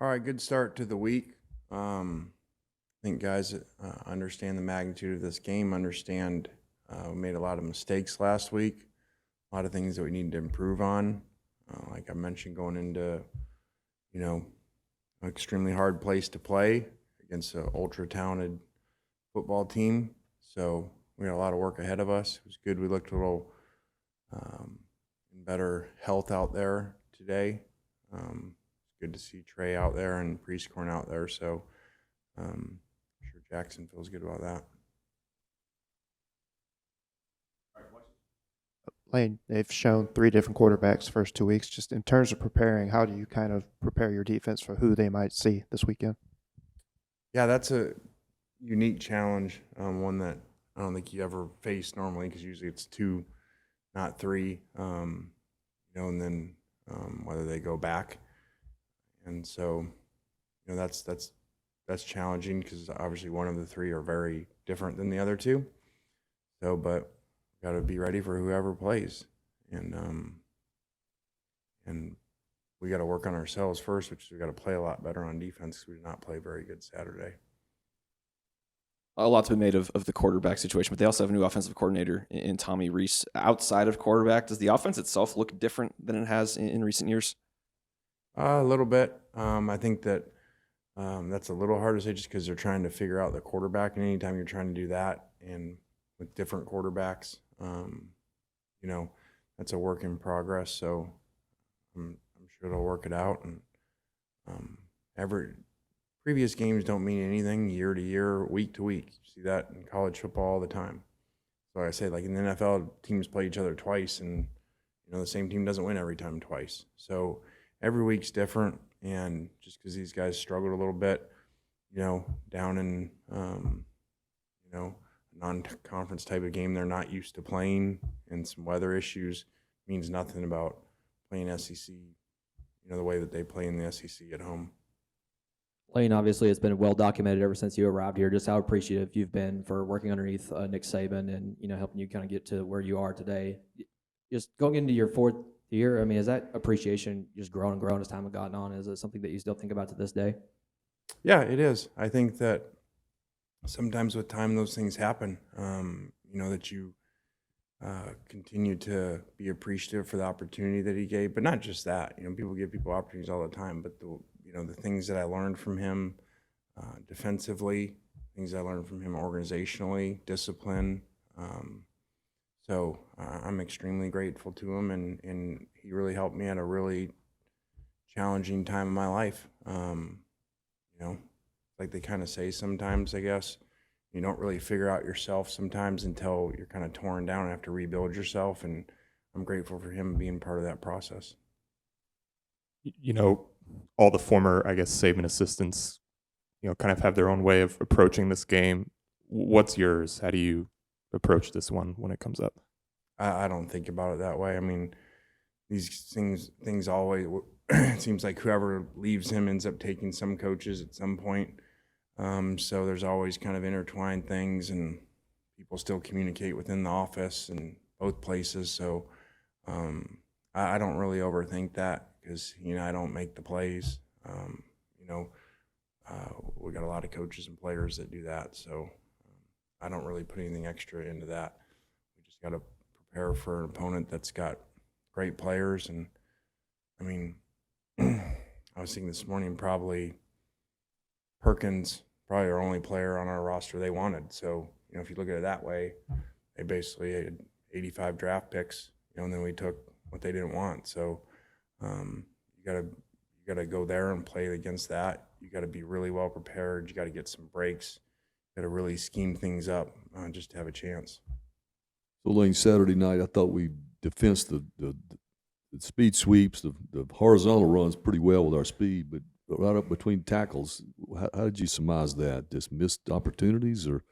All right, good start to the week. I think guys understand the magnitude of this game, understand we made a lot of mistakes last week, a lot of things that we need to improve on. Like I mentioned, going into, you know, an extremely hard place to play against an ultra talented football team. So we got a lot of work ahead of us. It was good. We looked a little in better health out there today. It's good to see Trey out there and Priestcorn out there. So I'm sure Jackson feels good about that. Lane, they've shown three different quarterbacks first 2 weeks. Just in terms of preparing, how do you kind of prepare your defense for who they might see this weekend? Yeah, that's a unique challenge, one that I don't think you ever face normally because usually it's two, not three, and then whether they go back. And so, that's challenging because obviously one of the three are very different than the other two. So, but got to be ready for whoever plays, and we got to work on ourselves first, which is we got to play a lot better on defense because we did not play very good Saturday. A lot's been made of the quarterback situation, but they also have a new offensive coordinator in Tommy Rees. Outside of quarterback, does the offense itself look different than it has in recent years? A little bit. I think that that's a little hard to say just because they're trying to figure out the quarterback, and anytime you're trying to do that and with different quarterbacks, that's a work in progress. So I'm sure they'll work it out. And every previous games don't mean anything year to year, week to week. You see that in college football all the time. So I say, like in the NFL, teams play each other twice, and the same team doesn't win every time twice. So every week's different, and just because these guys struggled a little bit, down in non-conference type of game they're not used to playing, and some weather issues means nothing about playing SEC, the way that they play in the SEC at home. Lane, obviously, it's been well documented ever since you arrived here, just how appreciative you've been for working underneath Nick Saban and, helping you kind of get to where you are today. Just going into your fourth year, I mean, is that appreciation just grown and grown as time has gotten on? Is it something that you still think about to this day? Yeah, it is. I think that sometimes with time, those things happen, that you continue to be appreciative for the opportunity that he gave, but not just that. People give people opportunities all the time, but the things that I learned from him defensively, things I learned from him organizationally, discipline. So I'm extremely grateful to him, and he really helped me at a really challenging time in my life. Like they kind of say sometimes, I guess, you don't really figure out yourself sometimes until you're kind of torn down and have to rebuild yourself. And I'm grateful for him being part of that process. All the former, I guess, Saban assistants, kind of have their own way of approaching this game. What's yours? How do you approach this one when it comes up? I don't think about it that way. I mean, these things always, it seems like whoever leaves him ends up taking some coaches at some point. So there's always kind of intertwined things, and people still communicate within the office and both places. So I don't really overthink that because, I don't make the plays. We got a lot of coaches and players that do that. So I don't really put anything extra into that. We just got to prepare for an opponent that's got great players. And I mean, I was thinking this morning, probably Perkins, probably our only player on our roster they wanted. So, if you look at it that way, they basically had 85 draft picks, and then we took what they didn't want. So you gotta go there and play against that. You got to be really well prepared. You got to get some breaks. You got to really scheme things up just to have a chance. So, Lane, Saturday night, I thought we defensed the speed sweeps, the horizontal runs pretty well with our speed, but right up between tackles, how did you surmise that? Just missed opportunities or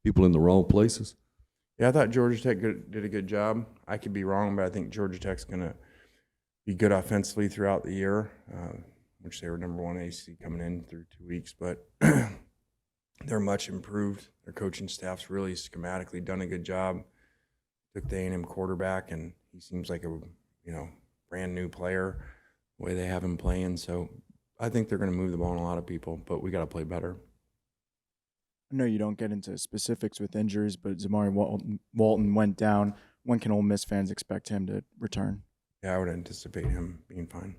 people in the wrong places? Yeah, I thought Georgia Tech did a good job. I could be wrong, but I think Georgia Tech's going to be good offensively throughout the year, which they were number one ACC coming in through 2 weeks. But they're much improved. Their coaching staff's really schematically done a good job. Took the A&M quarterback, and he seems like a brand new player, the way they have him playing. So I think they're going to move the ball on a lot of people, but we got to play better. I know you don't get into specifics with injuries, but Zamari Walton went down. When can Ole Miss fans expect him to return? Yeah, I would anticipate him being fine.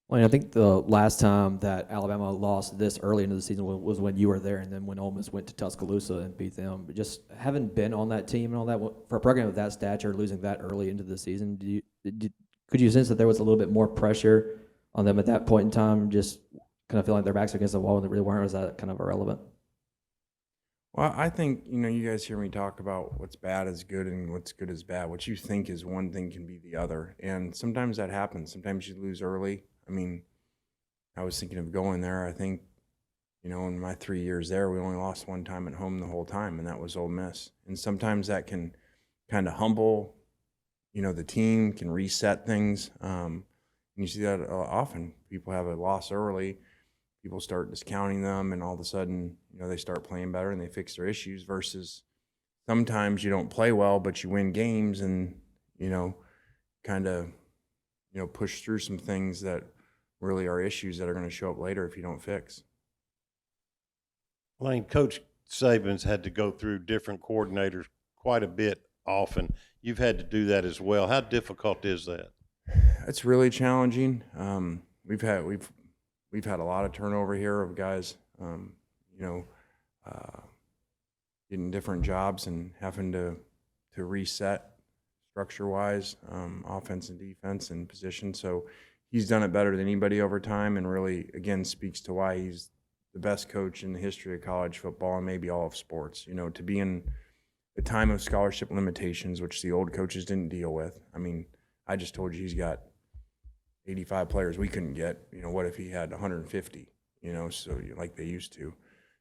Well, I think the last time that Alabama lost this early into the season was when you were there, and then when Ole Miss went to Tuscaloosa and beat them. But just having been on that team and all that, for a program of that stature, losing that early into the season, could you sense that there was a little bit more pressure on them at that point in time, just kind of feeling like their backs against the wall when they really weren't, or was that kind of irrelevant? Well, I think, you guys hear me talk about what's bad is good and what's good is bad. What you think is one thing can be the other. And sometimes that happens. Sometimes you lose early. I mean, I was thinking of going there. I think, in my 3 years there, we only lost one time at home the whole time, and that was Ole Miss. And sometimes that can kind of humble, the team, can reset things. And you see that often. People have a loss early. People start discounting them, and all of a sudden, they start playing better and they fix their issues, versus sometimes you don't play well, but you win games and, kind of, push through some things that really are issues that are going to show up later if you don't fix. Lane, Coach Saban's had to go through different coordinators quite a bit often. You've had to do that as well. How difficult is that? It's really challenging. We've had a lot of turnover here of guys, getting different jobs and having to reset structure-wise, offense and defense and position. So he's done it better than anybody over time, and really, again, speaks to why he's the best coach in the history of college football and maybe all of sports. To be in the time of scholarship limitations, which the old coaches didn't deal with. I mean, I just told you he's got 85 players we couldn't get. What if he had 150, so like they used to.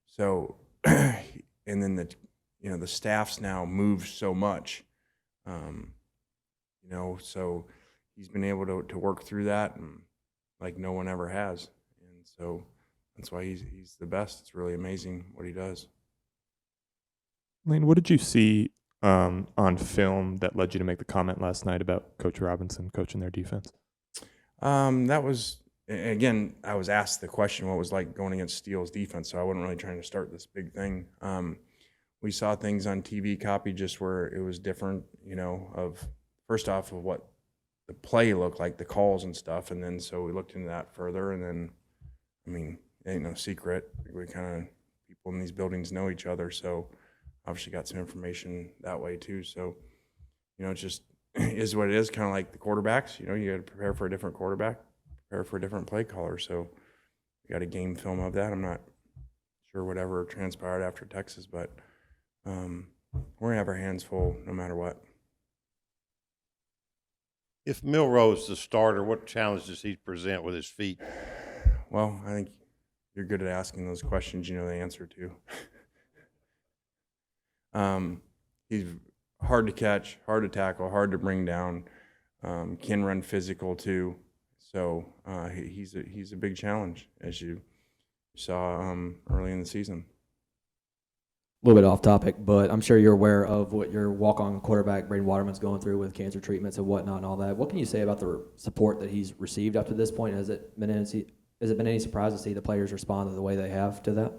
So, and then the staff's now moved so much, so he's been able to work through that, and like no one ever has. And so that's why he's the best. It's really amazing what he does. Lane, what did you see on film that led you to make the comment last night about Coach Robinson coaching their defense? That was, again, I was asked the question what it was like going against Steele's defense, so I wasn't really trying to start this big thing. We saw things on TV copy just where it was different, of first off of what the play looked like, the calls and stuff, and then so we looked into that further, and then, I mean, it ain't no secret. We kind of, people in these buildings know each other, so obviously got some information that way too. So, it just is what it is, kind of like the quarterbacks. You got to prepare for a different quarterback, prepare for a different play caller. So we got a game film of that. I'm not sure whatever transpired after Texas, but we're going to have our hands full no matter what. If Milroe's the starter, what challenge does he present with his feet? Well, I think you're good at asking those questions you know the answer to. He's hard to catch, hard to tackle, hard to bring down, can run physical too. So he's a big challenge, as you saw early in the season. A little bit off topic, but I'm sure you're aware of what your walk-on quarterback, Braden Waterman's going through with cancer treatments and whatnot and all that. What can you say about the support that he's received up to this point? Has it been any surprise to see the players respond the way they have to that?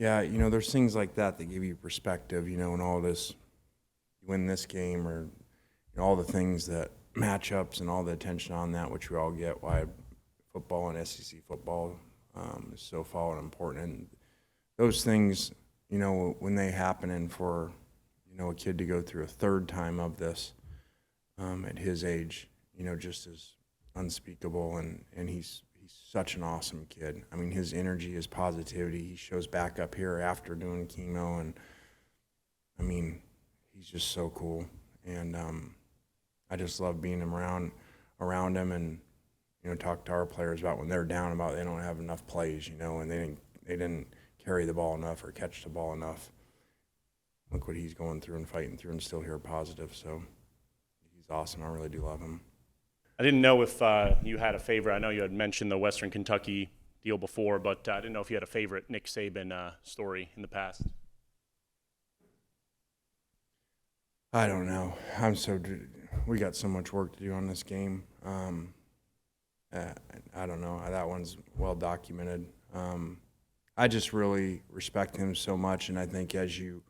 Yeah, there's things like that give you perspective, and all this, you win this game, or all the things that matchups and all the attention on that, which we all get, why football and SEC football is so followed and important. And those things, when they happen, and for, a kid to go through a third time of this at his age, just as unspeakable, and he's such an awesome kid. I mean, his energy, his positivity, he shows back up here after doing chemo, and I mean, he's just so cool. And I just love being around him, and talk to our players about when they're down about they don't have enough plays, and they didn't carry the ball enough or catch the ball enough. Look what he's going through and fighting through, and still here positive. So he's awesome. I really do love him. I didn't know if you had a favorite. I know you had mentioned the Western Kentucky deal before, but I didn't know if you had a favorite Nick Saban story in the past. I don't know. We got so much work to do on this game. I don't know. That one's well documented. I just really respect him so much, and I think as you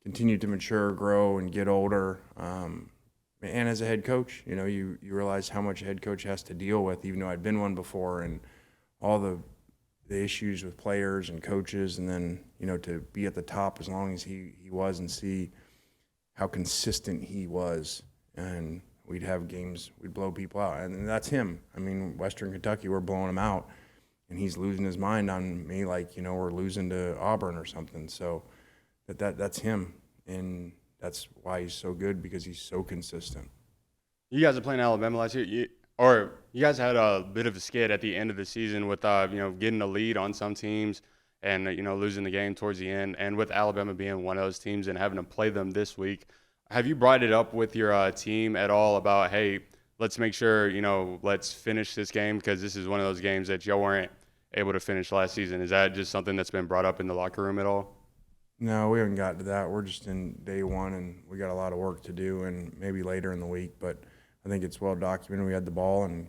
continue to mature, grow, and get older, and as a head coach, you realize how much a head coach has to deal with, even though I'd been one before, and all the issues with players and coaches, and then, to be at the top as long as he was and see how consistent he was. And we'd have games, we'd blow people out. And that's him. I mean, Western Kentucky, we're blowing him out, and he's losing his mind on me like, we're losing to Auburn or something. So that's him. And that's why he's so good, because he's so consistent. You guys are playing Alabama last year, you guys had a bit of a skid at the end of the season with getting a lead on some teams and losing the game towards the end, and with Alabama being one of those teams and having to play them this week. Have you brought it up with your team at all about, hey, let's make sure let's finish this game, because this is one of those games that y'all weren't able to finish last season? Is that just something that's been brought up in the locker room at all? No, we haven't gotten to that. We're just in day one, and we got a lot of work to do, and maybe later in the week. But I think it's well documented. We had the ball and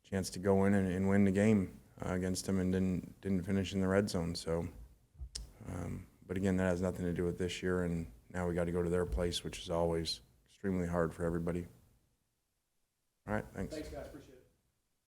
chance to go in and win the game against them, and didn't finish in the red zone. So, but again, that has nothing to do with this year. And now we got to go to their place, which is always extremely hard for everybody. All right, thanks. Thanks, guys. Appreciate it.